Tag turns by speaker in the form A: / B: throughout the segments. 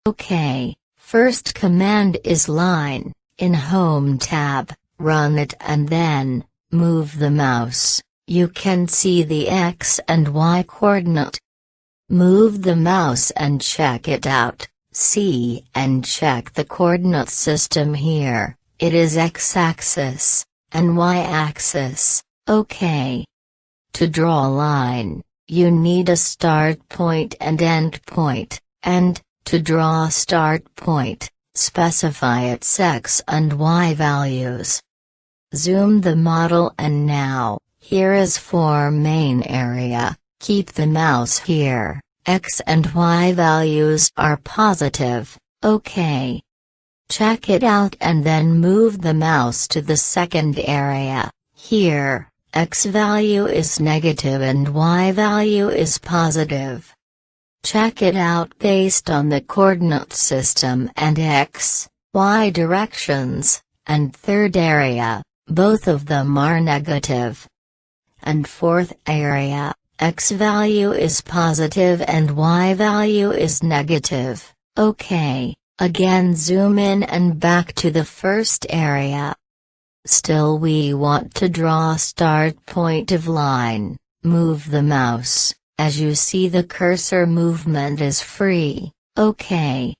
A: OK, first command is line, in Home tab, run it and then, move the mouse, you can see the X and Y coordinate. Move the mouse and check it out, see and check the coordinate system here, it is X-axis, and Y-axis, OK. To draw a line, you need a start point and end point, and, to draw a start point, specify its X and Y values. Zoom the model and now, here is form main area, keep the mouse here, X and Y values are positive, OK. Check it out and then move the mouse to the second area, here, X value is negative and Y value is positive. Check it out based on the coordinate system and X, Y directions, and third area, both of them are negative. And fourth area, X value is positive and Y value is negative, OK, again zoom in and back to the first area. Still we want to draw a start point of line, move the mouse, as you see the cursor movement is free, OK.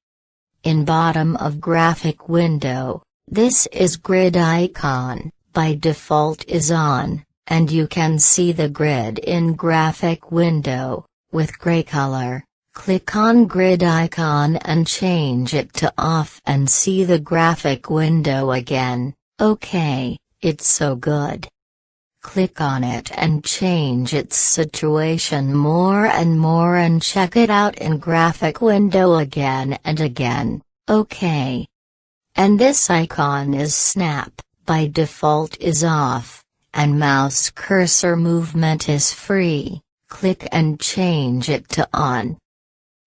A: In bottom of graphic window, this is grid icon, by default is on, and you can see the grid in graphic window, with gray color. Click on grid icon and change it to off and see the graphic window again. OK, it's so good. Click on it and change its situation more and check it out in graphic window again and again, OK. And this icon is snap, by default is off, and mouse cursor movement is free, click and change it to on.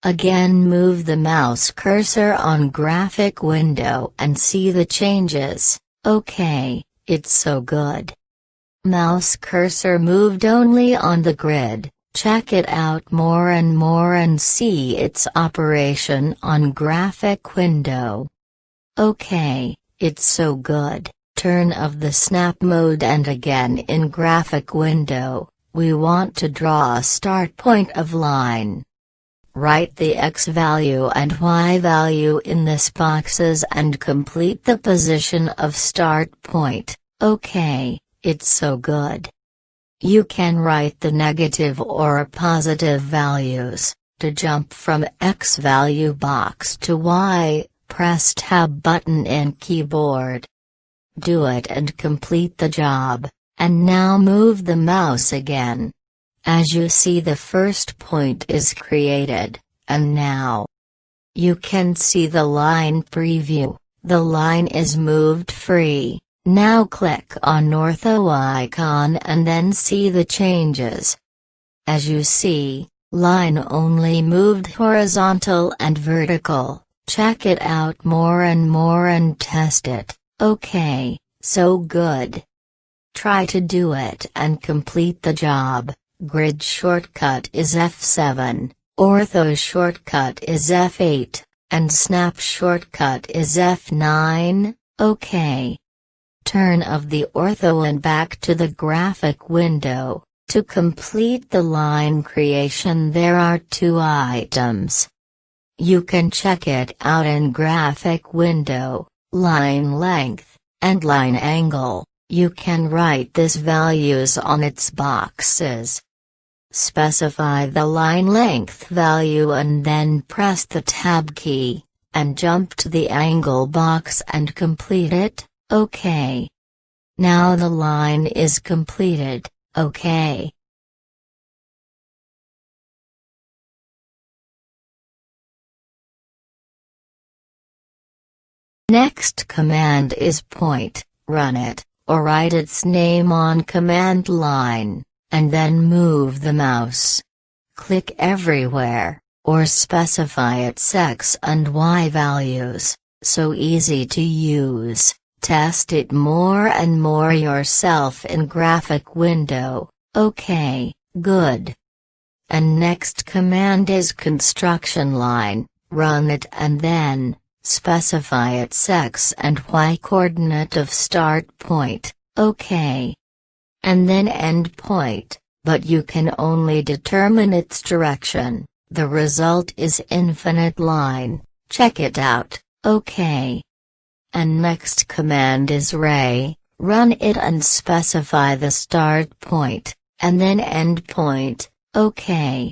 A: Again move the mouse cursor on graphic window and see the changes. OK, it's so good. Mouse cursor moved only on the grid, check it out more and see its operation on graphic window. OK, it's so good. Turn of the snap mode and again in graphic window, we want to draw a start point of line. Write the X value and Y value in this boxes and complete the position of start point, OK, it's so good. You can write the negative or positive values. To jump from X value box to Y, press Tab button in keyboard. Do it and complete the job, and now move the mouse again. As you see the first point is created, and now you can see the line preview, the line is moved free. Now click on ortho icon and then see the changes. As you see, line only moved horizontal and vertical, check it out more and test it, OK, so good. Try to do it and complete the job. Grid shortcut is F7, ortho shortcut is F8, and snap shortcut is F9, OK. Turn of the ortho and back to the graphic window. To complete the line creation there are two items. You can check it out in graphic window, line length, and line angle. You can write these values on its boxes. Specify the line length value and then press the Tab key, and jump to the angle box and complete it, OK. Now the line is completed, OK. Next command is point, run it, or write its name on command line, and then move the mouse. Click everywhere, or specify its X and Y values, so easy to use. Test it more and more yourself in graphic window, OK, good. And next command is construction line, run it and then specify its X and Y coordinate of start point, OK. And then end point, but you can only determine its direction. The result is infinite line. Check it out, OK. And next command is ray, run it and specify the start point, and then end point, OK.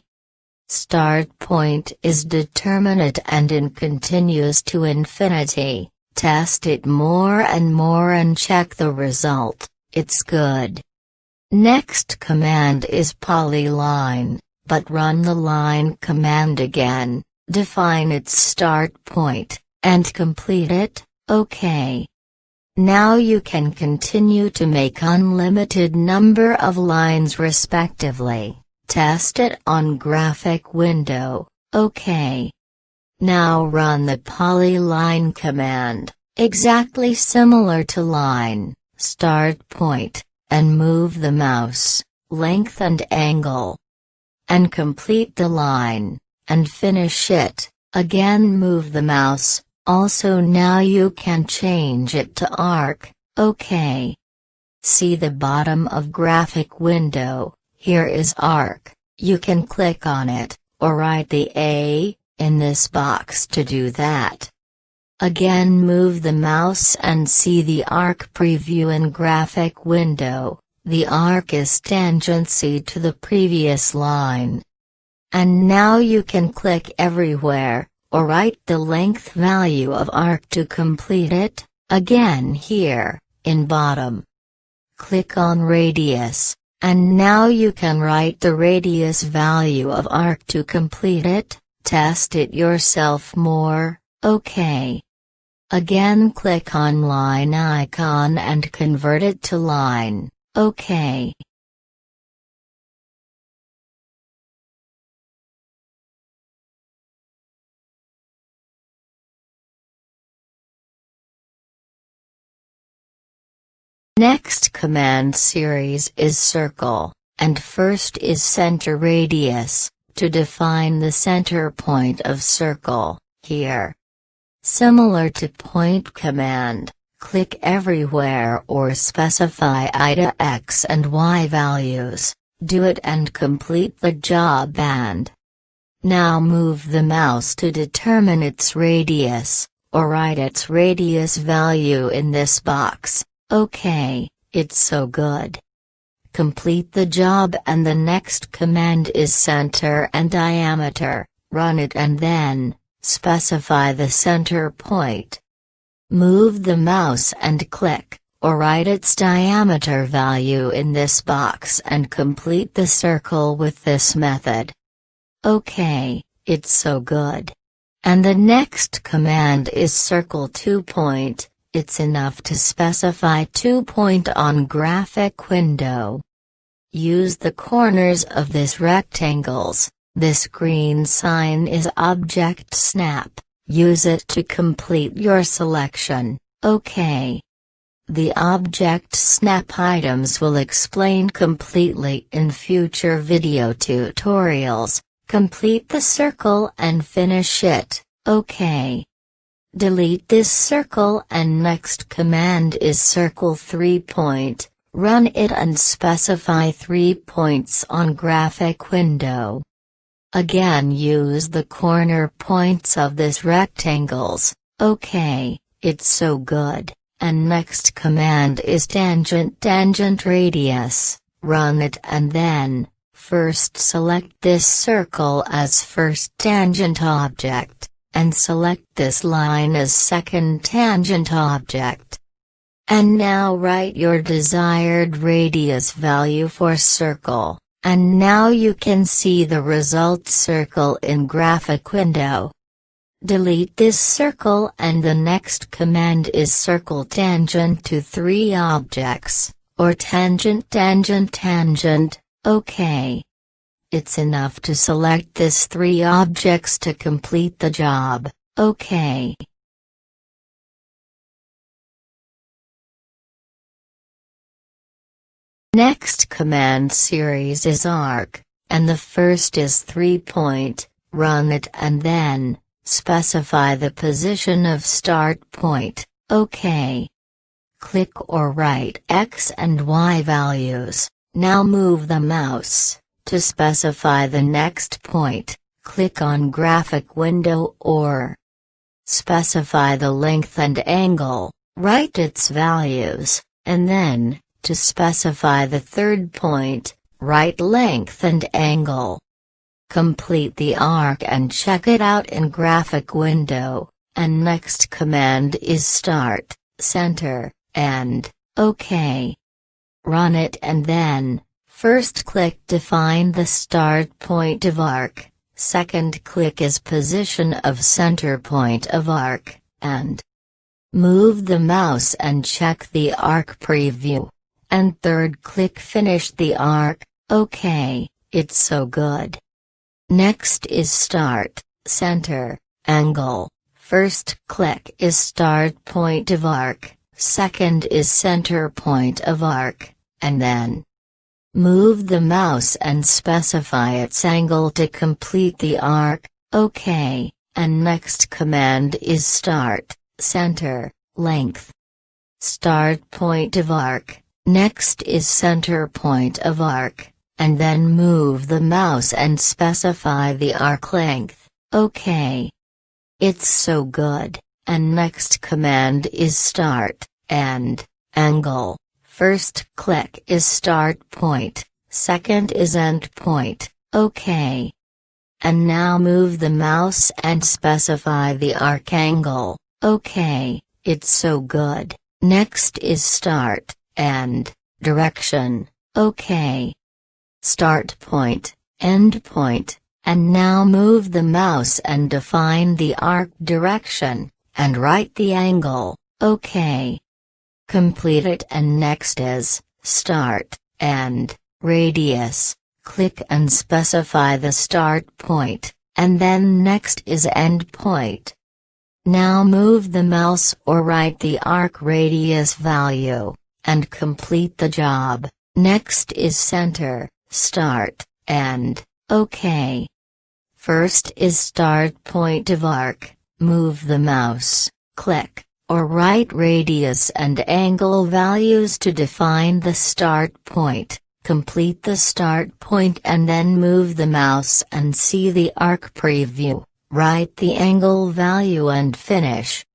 A: Start point is determinate and it continues to infinity. Test it more and check the result, it's good. Next command is polyline, but run the line command again, define its start point, and complete it, OK. Now you can continue to make unlimited number of lines respectively. Test it on graphic window, OK. Now run the polyline command, exactly similar to line, start point, and move the mouse, length and angle. And complete the line, and finish it, again move the mouse, also now you can change it to arc, OK. See the bottom of graphic window, here is arc, you can click on it, or write the A in this box to do that. Again move the mouse and see the arc preview in graphic window, the arc is tangency to the previous line. And now you can click everywhere, or write the length value of arc to complete it, again here, in bottom. Click on radius, and now you can write the radius value of arc to complete it, test it yourself more, OK. Again click on line icon and convert it to line, OK. Next command series is circle, and first is center radius, to define the center point of circle, here. Similar to point command, click everywhere or specify either X and Y values, do it and complete the job and. Now move the mouse to determine its radius, or write its radius value in this box. OK, it's so good. Complete the job and the next command is center and diameter, run it and then, specify the center point. Move the mouse and click, or write its diameter value in this box and complete the circle with this method. OK, it's so good. And the next command is circle 2 point. It's enough to specify 2 point on graphic window. Use the corners of this rectangles, this green sign is object snap, use it to complete your selection, OK. The object snap items will explain completely in future video tutorials, complete the circle and finish it, OK. Delete this circle and next command is circle 3 point, run it and specify 3 points on graphic window. Again use the corner points of this rectangles, OK, it's so good, and next command is tangent radius, run it and then, first select this circle as first tangent object. And select this line as second tangent object. And now write your desired radius value for circle, and now you can see the result circle in graphic window. Delete this circle and the next command is circle tangent to 3 objects, or tangent, OK. It's enough to select this 3 objects to complete the job, OK. Next command series is arc, and the first is 3 point, run it and then, Specify the position of start point, OK. Click or write X and Y values. Now move the mouse. To specify the next point, click on Graphic Window or specify the length and angle, write its values, and then, to specify the third point, write length and angle. Complete the arc and check it out in Graphic Window, and next command is Start, Center, and OK. Run it and then, first click Define the start point of arc, second click is Position of center point of arc, and move the mouse and check the arc preview, and third click Finish the arc, OK, it's so good. Next is Start, Center, Angle, first click is Start point of arc, second is Center point of arc, and then move the mouse and specify its angle to complete the arc, OK, and next command is Start, Center, Length. Start point of arc, next is Center point of arc, and then move the mouse and specify the arc length, OK. It's so good, and next command is Start, and Angle. First click is Start point, second is End point, OK. And now move the mouse and specify the arc angle, OK, it's so good. Next is Start, and Direction, OK. Start point, End point, and now move the mouse and define the arc direction, and write the angle, OK. Complete it and next is Start, and Radius, click and specify the start point, and then next is End point. Now move the mouse or write the arc radius value, and complete the job. Next is Center, Start, and OK. First is Start point of arc, move the mouse, click, or write radius and angle values to define the start point, complete the start point and then move the mouse and see the arc preview, write the angle value and finish.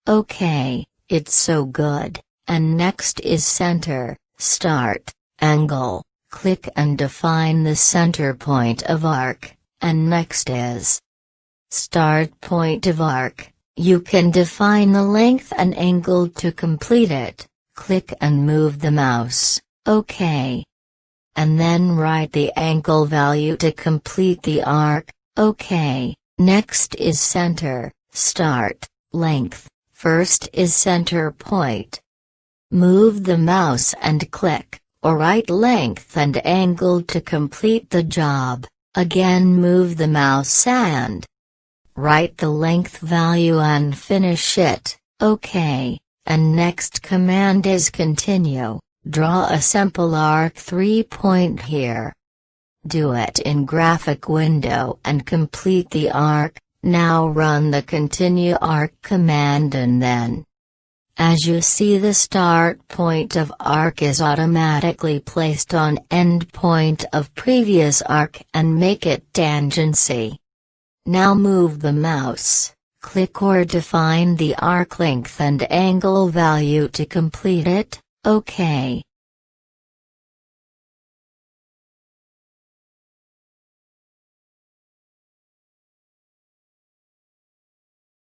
A: OK, it's so good, and next is Center, Start, Angle, click and define the center point of arc, and next is Start point of arc. You can define the length and angle to complete it, click and move the mouse, OK. And then write the angle value to complete the arc, OK. Next is Center, Start, Length, first is Center point. Move the mouse and click, or write length and angle to complete the job, again move the mouse and write the length value and finish it, OK, and next command is Continue, draw a simple arc 3-point here. Do it in Graphic Window and complete the arc, now run the Continue Arc command and then, as you see, the start point of arc is automatically placed on end point of previous arc and make it tangency. Now move the mouse, click or define the arc length and angle value to complete it, OK.